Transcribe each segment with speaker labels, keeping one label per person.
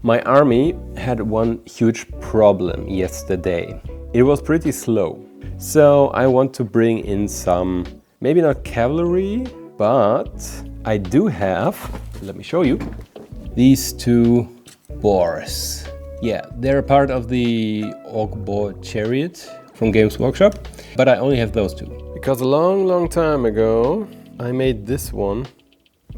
Speaker 1: My army had one huge problem yesterday. It was pretty slow. So I want to bring in some, maybe not cavalry, but I do have, let me show you, these two boars. Yeah, they're part of the Orc boar Chariot from Games Workshop, but I only have those two. Because a long time ago, I made this one.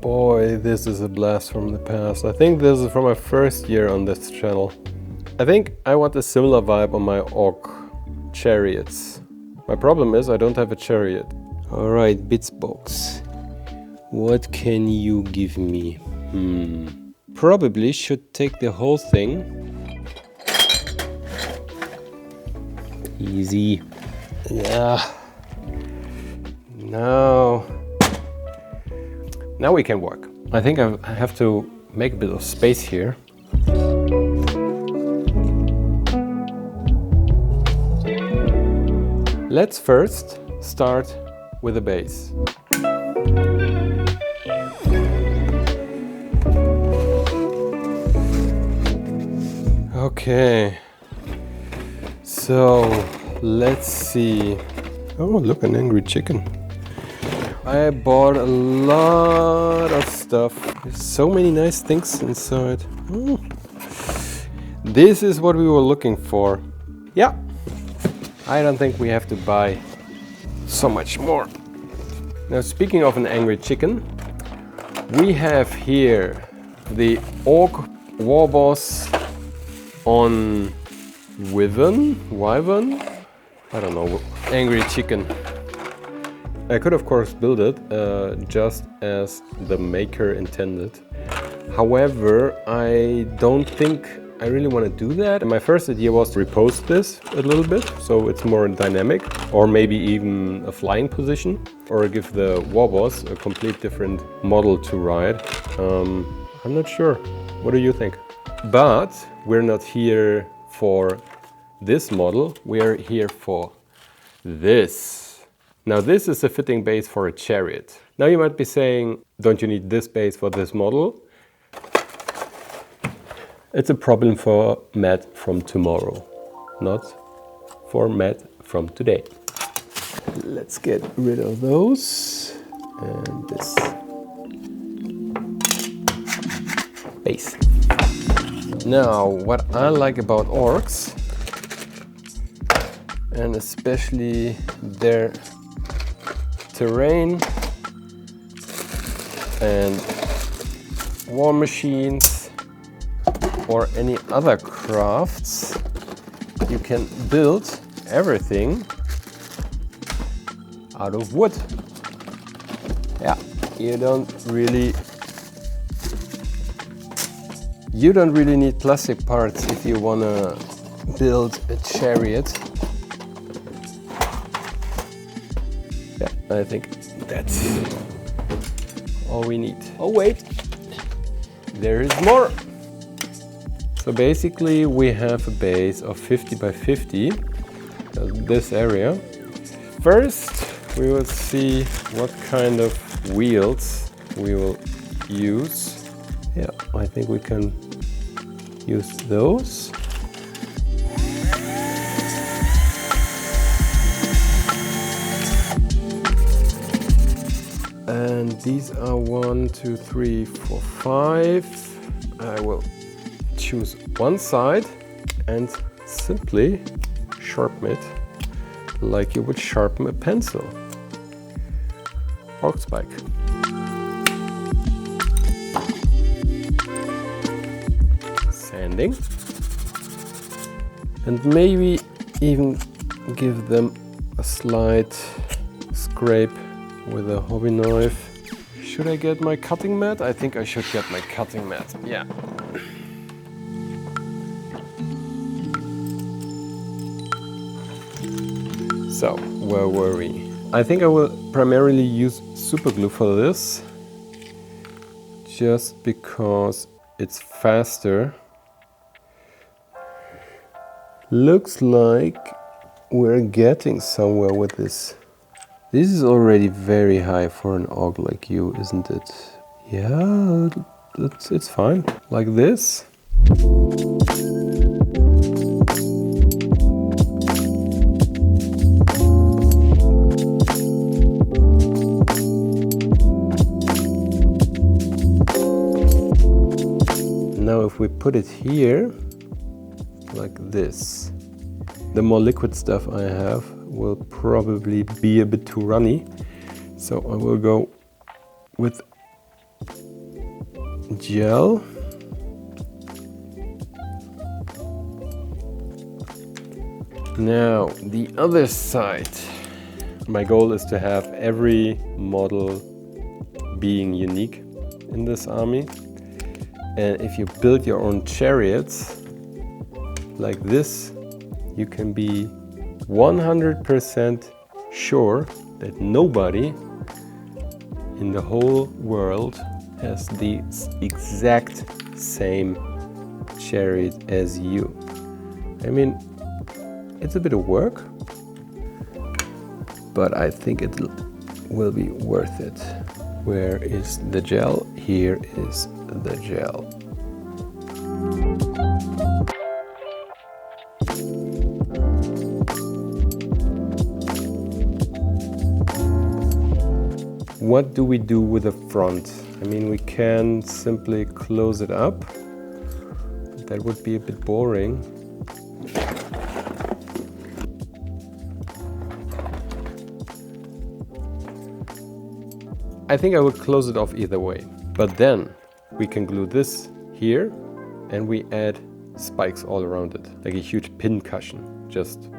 Speaker 1: Boy, this is a blast from the past. I think this is from my first year on this channel. I think I want a similar vibe on my Orc Chariots. My problem is I don't have a Chariot. Alright, Bitsbox. What can you give me? Probably should take the whole thing. Easy. Yeah. Now we can work. I think I have to make a bit of space here. Let's first start with the base. Okay, so let's see. Oh, look, an angry chicken. I bought a lot of stuff. There's so many nice things inside. Oh. This is what we were looking for. Yeah, I don't think we have to buy so much more. Now, speaking of an angry chicken, we have here the Orc Warboss on Wyvern? I don't know, angry chicken. I could of course build it just as the maker intended. However, I don't think I really want to do that. My first idea was to repost this a little bit, so it's more dynamic, or maybe even a flying position, or give the Warboss a complete different model to ride. I'm not sure. What do you think? But we're not here for this model, we're here for this. Now this is a fitting base for a Chariot. Now you might be saying, don't you need this base for this model? It's a problem for Matt from tomorrow, not for Matt from today. Let's get rid of those and this base. Now, what I like about Orcs, and especially their terrain and war machines or any other crafts, you can build everything out of wood. Yeah, you don't really need plastic parts if you wanna build a Chariot. Yeah, I think that's all we need. Oh wait, there is more. So basically we have a base of 50 by 50, this area. First we will see what kind of wheels we will use. Yeah, I think we can use those. And these are 1, 2, 3, 4, 5. I will choose one side and simply sharpen it like you would sharpen a pencil. Orc spike. Sanding. And maybe even give them a slight scrape with a hobby knife. Should I get my cutting mat? I think I should get my cutting mat. Yeah. So, where were we? I think I will primarily use super glue for this, just because it's faster. Looks like we're getting somewhere with this. This is already very high for an orc like you, isn't it? Yeah, it's fine. Like this. Now if we put it here, like this, the more liquid stuff I have will probably be a bit too runny. So I will go with gel. Now the other side. My goal is to have every model being unique in this army. And if you build your own chariots like this, you can be 100% sure that nobody in the whole world has the exact same chariot as you. I mean, it's a bit of work, but I think it will be worth it. Where is the gel? Here is the gel. What do we do with the front? I mean, we can simply close it up. That would be a bit boring. I think I would close it off either way. But then we can glue this here and we add spikes all around it, like a huge pin cushion, just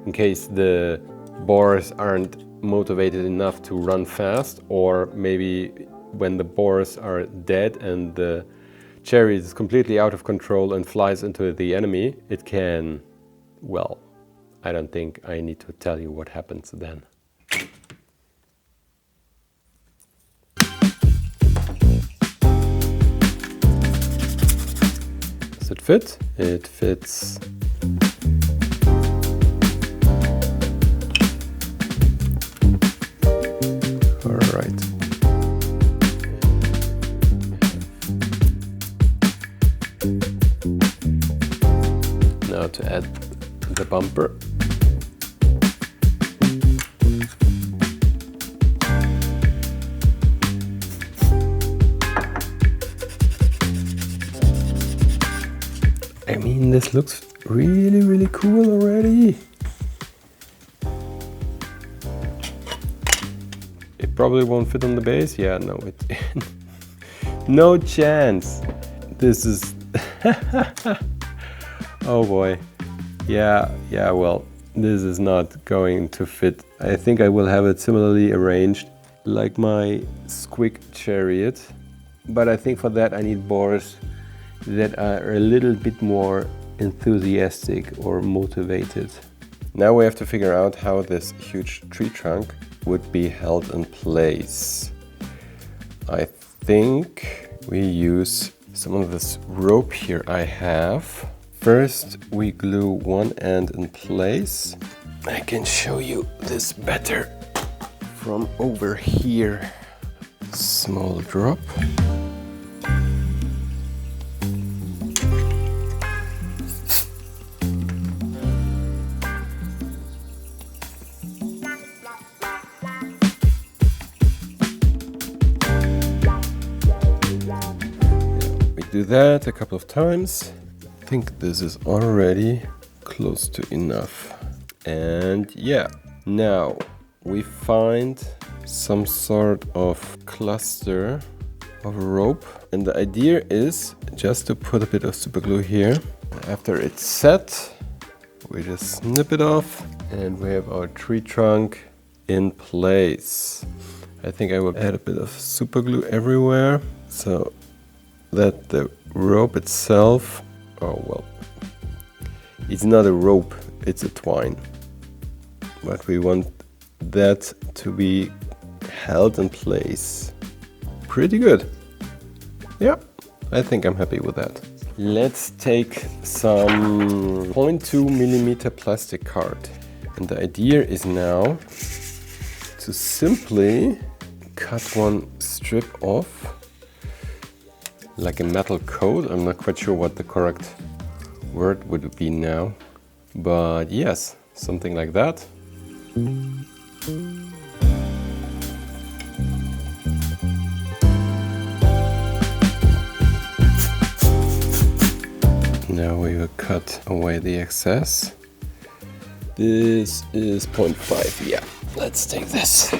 Speaker 1: in case the boars aren't motivated enough to run fast, or maybe when the boars are dead and the chariot is completely out of control and flies into the enemy, it can, well, I don't think I need to tell you what happens then. Does it fit? It fits. All right. Now to add the bumper. I mean, this looks really cool already. It probably won't fit on the base. Yeah, no, it no chance. This is oh boy. Yeah, well, this is not going to fit. I think I will have it similarly arranged like my Squig Chariot, but I think for that I need boars that are a little bit more enthusiastic or motivated. Now we have to figure out how this huge tree trunk would be held in place. I think we use some of this rope here I have. First we glue one end in place. I can show you this better from over here. Small drop. Do that a couple of times. I think this is already close to enough. And yeah, now we find some sort of cluster of rope. And the idea is just to put a bit of super glue here. After it's set, we just snip it off and we have our tree trunk in place. I think I will add a bit of super glue everywhere, so that the rope itself, oh well, it's not a rope, it's a twine. But we want that to be held in place. Pretty good. Yeah, I think I'm happy with that. Let's take some 0.2 millimeter plastic card. And the idea is now to simply cut one strip off like a metal coat. I'm not quite sure what the correct word would be now, but yes, something like that. Now we will cut away the excess. This is 0.5, yeah, let's take this.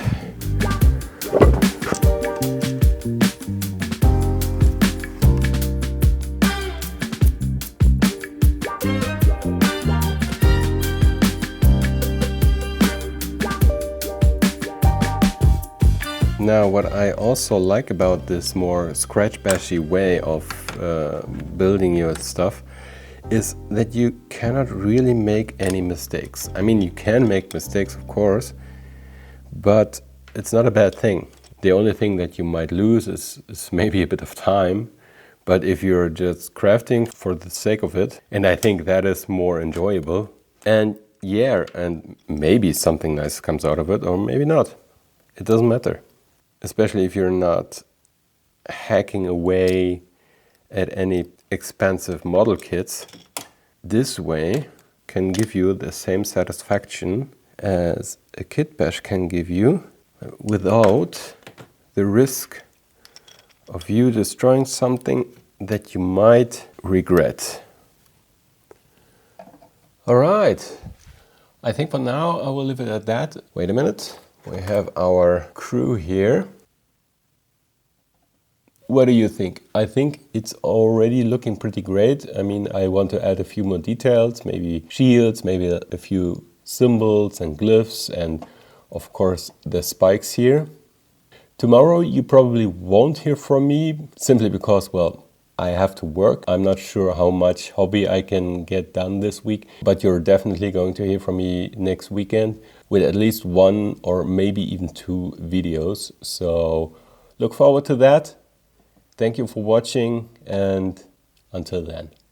Speaker 1: Now, what I also like about this more scratch-bashy way of building your stuff is that you cannot really make any mistakes. I mean, you can make mistakes, of course, but it's not a bad thing. The only thing that you might lose is maybe a bit of time, but if you're just crafting for the sake of it, and I think that is more enjoyable, and yeah, and maybe something nice comes out of it, or maybe not. It doesn't matter. Especially if you're not hacking away at any expensive model kits. This way can give you the same satisfaction as a kit bash can give you without the risk of you destroying something that you might regret. All right, I think for now I will leave it at that. Wait a minute. We have our crew here. What do you think? I think it's already looking pretty great. I mean, I want to add a few more details, maybe shields, maybe a few symbols and glyphs, and of course the spikes here. Tomorrow you probably won't hear from me, simply because, well, I have to work. I'm not sure how much hobby I can get done this week, but you're definitely going to hear from me next weekend with at least one or maybe even 2 videos. So look forward to that. Thank you for watching, and until then.